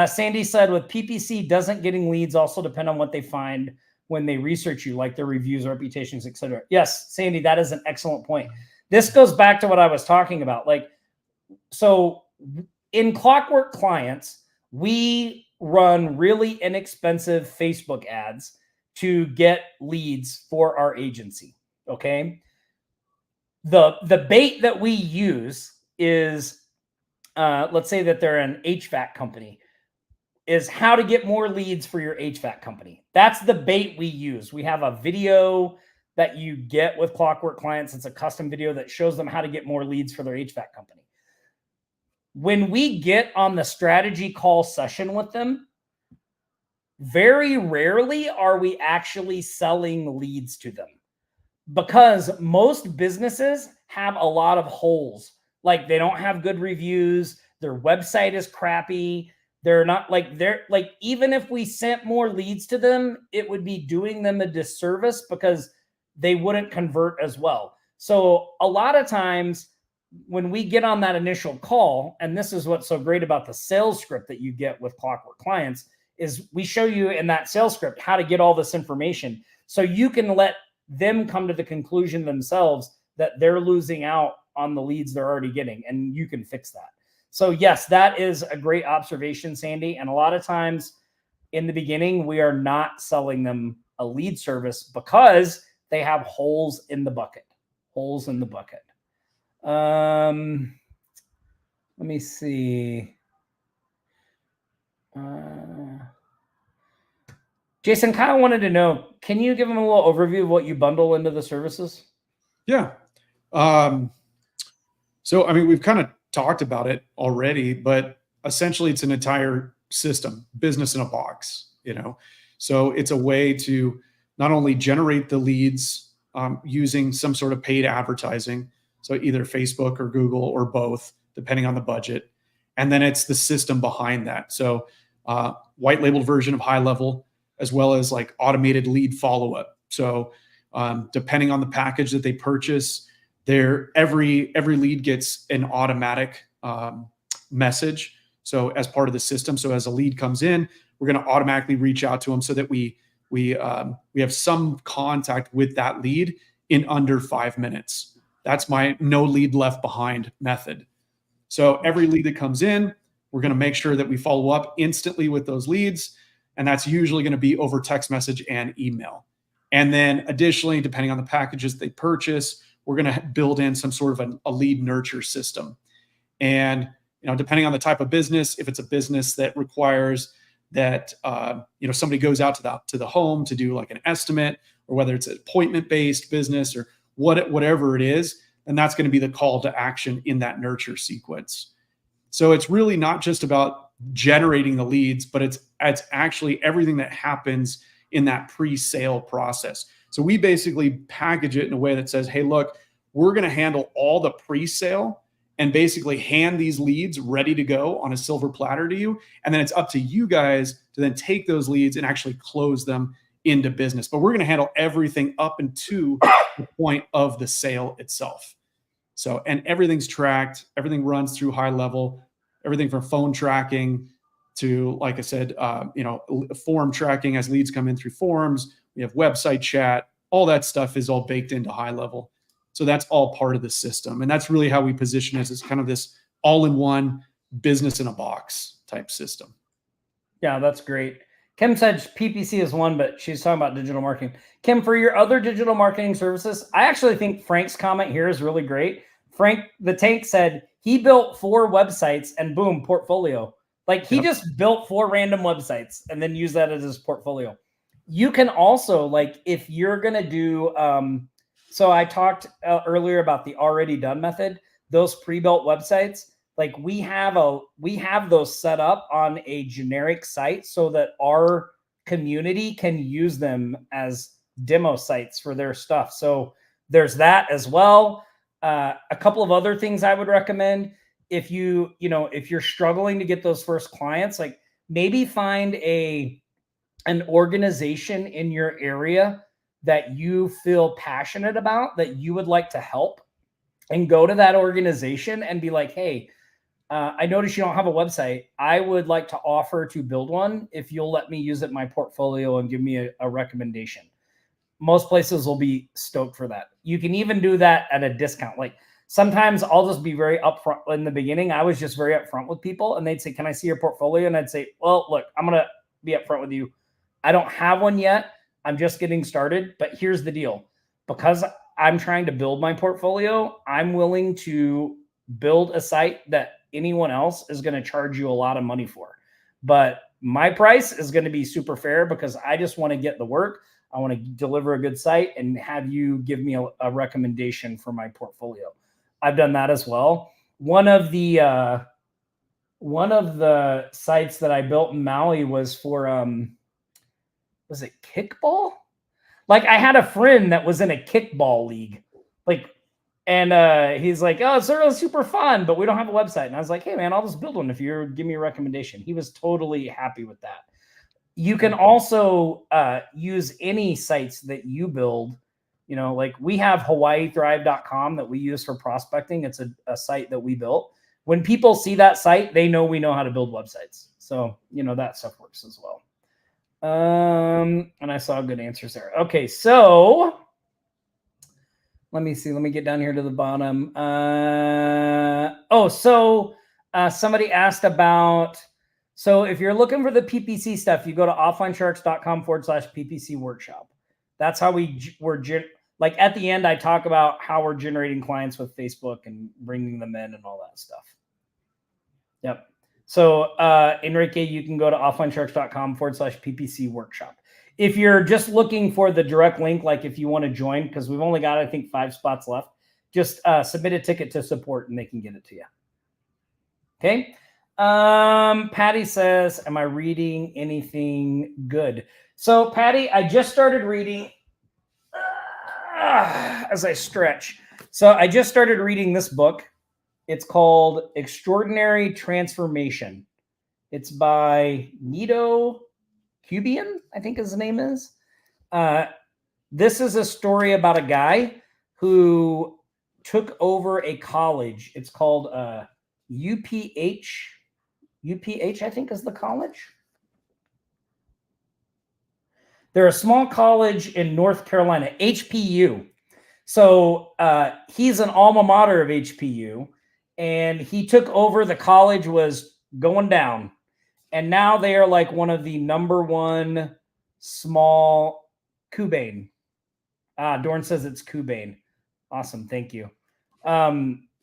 Sandy said, with PPC, doesn't getting leads also depend on what they find when they research you, like their reviews, reputations, etc.? Yes, Sandy, that is an excellent point. This goes back to what I was talking about. Like, so in Clockwork Clients, we run really inexpensive Facebook ads to get leads for our agency. Okay. The bait that we use is, let's say that they're an HVAC company, is how to get more leads for your HVAC company. That's the bait we use. We have a video that you get with Clockwork Clients. It's a custom video that shows them how to get more leads for their HVAC company. When we get on the strategy call session with them, very rarely are we actually selling leads to them, because most businesses have a lot of holes. Like, they don't have good reviews. Their website is crappy. They're not like, even if we sent more leads to them, it would be doing them a disservice because they wouldn't convert as well. So a lot of times when we get on that initial call, and this is what's so great about the sales script that you get with Clockwork Clients, is we show you in that sales script how to get all this information so you can let them come to the conclusion themselves that they're losing out on the leads they're already getting, and you can fix that. So yes, that is a great observation, Sandy. And a lot of times in the beginning, we are not selling them a lead service because they have holes in the bucket. Let me see. Jason, kind of wanted to know, can you give them a little overview of what you bundle into the services? Yeah. So, I mean, we've kind of talked about it already, but essentially it's an entire system, business in a box, So it's a way to not only generate the leads using some sort of paid advertising, so either Facebook or Google or both, depending on the budget. And then it's the system behind that. So white labeled version of High Level, as well as like automated lead follow-up. So depending on the package that they purchase, every lead gets an automatic message. So as part of the system, so as a lead comes in, we're going to automatically reach out to them so that we have some contact with that lead in under 5 minutes. That's my no lead left behind method. So every lead that comes in, we're going to make sure that we follow up instantly with those leads. And that's usually going to be over text message and email. And then additionally, depending on the packages they purchase, we're going to build in some sort of a lead nurture system. And, depending on the type of business, if it's a business that requires that, somebody goes out to the home to do like an estimate, or whether it's an appointment-based business or whatever it is, then that's going to be the call to action in that nurture sequence. So it's really not just about generating the leads, but it's actually everything that happens in that pre-sale process. So we basically package it in a way that says, hey, look, we're going to handle all the pre-sale and basically hand these leads ready to go on a silver platter to you. And then it's up to you guys to then take those leads and actually close them into business. But we're going to handle everything up into the point of the sale itself. So, and everything's tracked, everything runs through High Level, everything from phone tracking to, like I said, form tracking as leads come in through forms. We have website chat, all that stuff is all baked into High Level. So that's all part of the system. And that's really how we position it as kind of this all-in-one business in a box type system. Yeah, that's great. Kim said PPC is one, but she's talking about digital marketing. Kim, for your other digital marketing services, I actually think Frank's comment here is really great. Frank the Tank said he built 4 websites and boom, portfolio. Like he just built 4 random websites and then used that as his portfolio. You can also, like, if you're going to do, so I talked earlier about the already done method, those pre-built websites. like we have those set up on a generic site so that our community can use them as demo sites for their stuff. So there's that as well. A couple of other things I would recommend if if you're struggling to get those first clients, like maybe find an organization in your area that you feel passionate about, that you would like to help, and go to that organization and be like, hey, I noticed you don't have a website. I would like to offer to build one if you'll let me use it in my portfolio and give me a recommendation. Most places will be stoked for that. You can even do that at a discount. Like sometimes I'll just be very upfront in the beginning. I was just very upfront with people and they'd say, can I see your portfolio? And I'd say, well, look, I'm going to be upfront with you. I don't have one yet. I'm just getting started, but here's the deal. Because I'm trying to build my portfolio, I'm willing to build a site that anyone else is going to charge you a lot of money for. But my price is going to be super fair because I just want to get the work. I want to deliver a good site and have you give me a recommendation for my portfolio. I've done that as well. One of the sites that I built in Maui was for was it kickball? Like I had a friend that was in a kickball league, and he's like, oh, it's really super fun, but we don't have a website. And I was like, hey man, I'll just build one if you give me a recommendation. He was totally happy with that. You can also use any sites that you build. Like we have HawaiiThrive.com that we use for prospecting. It's a site that we built. When people see that site, they know we know how to build websites. So, that stuff works as well. And I saw good answers there. Okay, so let me see. Let me get down here to the bottom. Somebody asked about, so if you're looking for the PPC stuff, you go to offlinesharks.com/PPC workshop. That's how like at the end, I talk about how we're generating clients with Facebook and bringing them in and all that stuff. Yep. So Enrique, you can go to offlinesharks.com/PPC workshop. If you're just looking for the direct link, like if you want to join, because we've only got, I think, 5 spots left, just submit a ticket to support and they can get it to you. Okay. Patty says, am I reading anything good? So Patty, I just started reading as I stretch. So I just started reading this book. It's called Extraordinary Transformation. It's by Nito Cubian, I think his name is. This is a story about a guy who took over a college. It's called UPH. UPH, I think, is the college. They're a small college in North Carolina, HPU. So he's an alma mater of HPU, and he took over. The college was going down, and now they are like one of the #1 small Kubane. Dorn says it's Kubane. Awesome, thank you.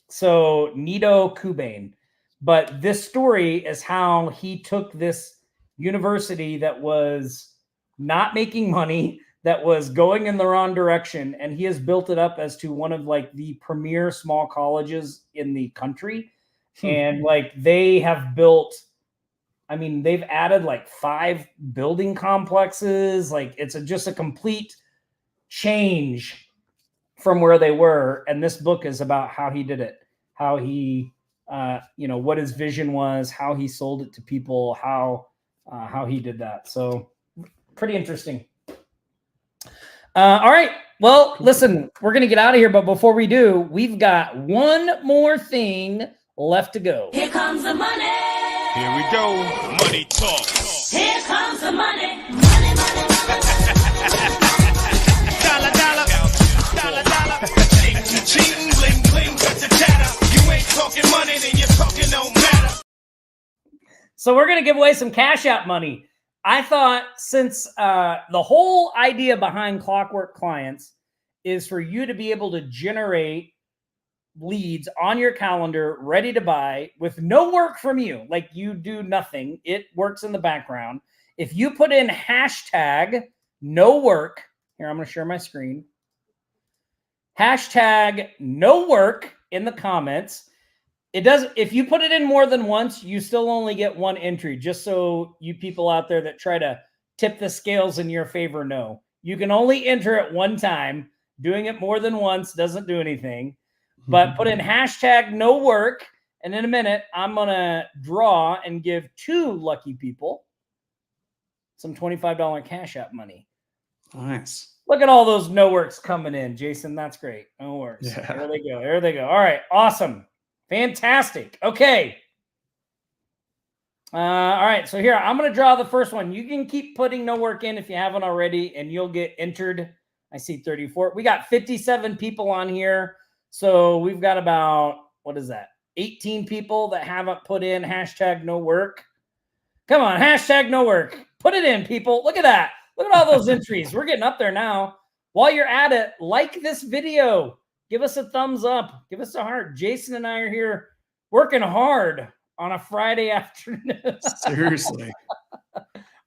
So Nito Kubane. But this story is how he took this university that was not making money, that was going in the wrong direction, and he has built it up as to one of like the premier small colleges in the country. And like they have built, I mean, they've added like 5 building complexes. Like it's just a complete change from where they were. And this book is about how he did it, how he, what his vision was, how he sold it to people, how he did that. So pretty interesting. All right. Well, listen, we're going to get out of here. But before we do, we've got one more thing left to go. Here comes the money. Here we go. Money talk. Here comes the money. Money, money, money. Dollar, dollar. Dollar, dollar. Cheating, bling, bling, got the chatter. You ain't talking money, then you're talking no matter. So we're going to give away some Cash App money. I thought, since the whole idea behind Clockwork Clients is for you to be able to generate leads on your calendar, ready to buy, with no work from you, like you do nothing. It works in the background. If you put in hashtag no work, here, I'm going to share my screen. Hashtag no work in the comments. It does. If you put it in more than once, you still only get one entry. Just so you people out there that try to tip the scales in your favor know, you can only enter it one time. Doing it more than once doesn't do anything. But put in hashtag no work, and in a minute I'm gonna draw and give 2 lucky people some $25 Cash App money. Nice. Look at all those no works coming in, Jason. That's great. No works. Yeah. There they go. There they go. All right. Awesome. Fantastic. Okay. All right. So here, I'm going to draw the first one. You can keep putting no work in if you haven't already, and you'll get entered. I see 34. We got 57 people on here. So we've got about, what is that? 18 people that haven't put in hashtag no work. Come on. Hashtag no work. Put it in, people. Look at that. Look at all those entries. We're getting up there now. While you're at it, like this video. Give us a thumbs up. Give us a heart. Jason and I are here working hard on a Friday afternoon. Seriously.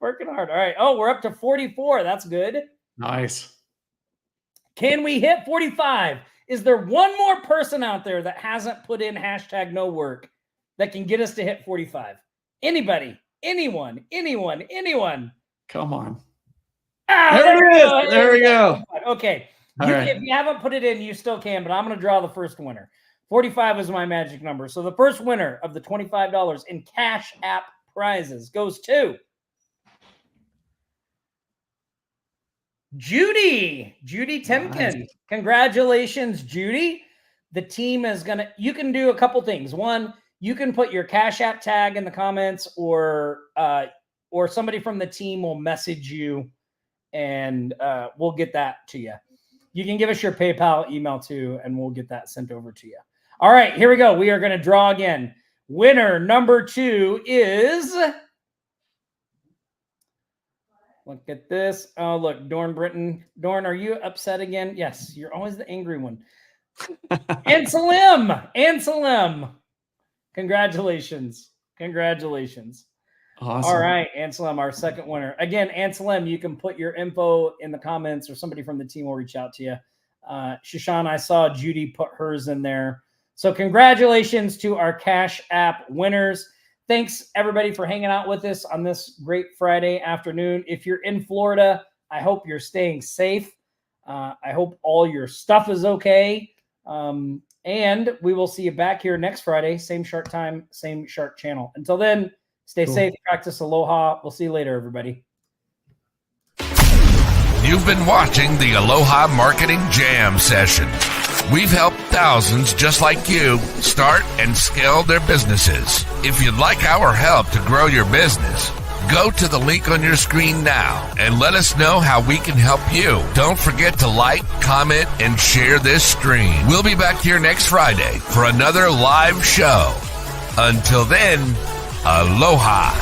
Working hard. All right. Oh, we're up to 44. That's good. Nice. Can we hit 45? Is there one more person out there that hasn't put in hashtag no work that can get us to hit 45? Anybody? Anyone? Come on. Ah, There it is. There we go. Okay. All right. If you haven't put it in, you still can, but I'm going to draw the first winner. 45 is my magic number. So the first winner of the $25 in Cash App prizes goes to Judy Timken. Nice. Congratulations, Judy. The team is going to, you can do a couple things. One, you can put your Cash App tag in the comments, or somebody from the team will message you, and we'll get that to you. You can give us your PayPal email too, and we'll get that sent over to you. All right, here we go. We are going to draw again. Winner number 2 is, look at this. Oh, look, Dorn Britton. Dorn, are you upset again? Yes, you're always the angry one. Anselm. Congratulations. Awesome. All right, Anselm, our second winner. Again, Anselm, you can put your info in the comments, or somebody from the team will reach out to you. Shashan, I saw Judy put hers in there. So congratulations to our Cash App winners. Thanks, everybody, for hanging out with us on this great Friday afternoon. If you're in Florida, I hope you're staying safe. I hope all your stuff is okay. And we will see you back here next Friday. Same sharp time, same sharp channel. Until then, stay safe, practice aloha. We'll see you later, everybody. You've been watching the Aloha Marketing Jam session. We've helped thousands just like you start and scale their businesses. If you'd like our help to grow your business, go to the link on your screen now and let us know how we can help you. Don't forget to like, comment, and share this stream. We'll be back here next Friday for another live show. Until then, aloha.